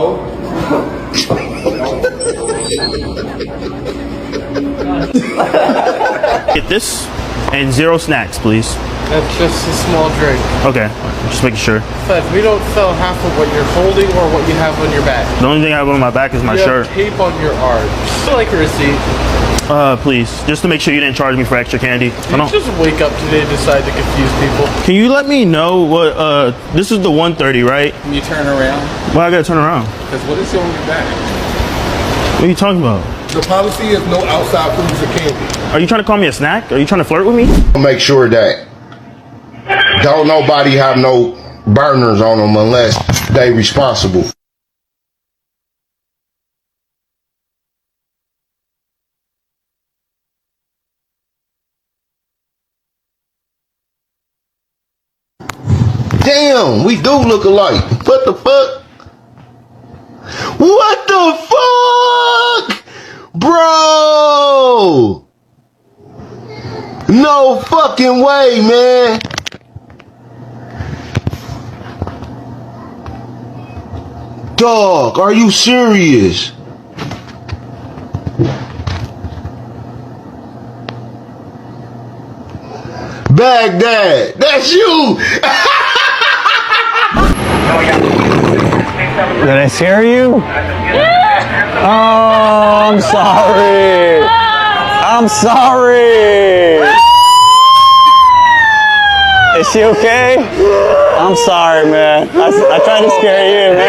No. Get this and 0 snacks, please. That's just a small drink. Okay, just making sure. But we don't sell half of what you're holding or what you have on your back. The only thing I have on my back is my You shirt. have tape on your arm. Just like a receipt. Please, just to make sure you didn't charge me for extra candy. You just wake up today and decide to confuse people. Can you let me know what, this is the 130, right? Can you turn around? Why I gotta turn around? Because what is on your back? What are you talking about? The policy is no outside foods or candy. Are you trying to call me a snack? Are you trying to flirt with me? Make sure that don't nobody have no burners on them unless they responsible. Damn, we do look alike. What the fuck? What the fuck? Bro! No fucking way, man. Dog, are you serious? Baghdad, that's you! Did I scare you? Oh, I'm sorry. I'm sorry. Is she okay? I'm sorry, man. I tried to scare you, man.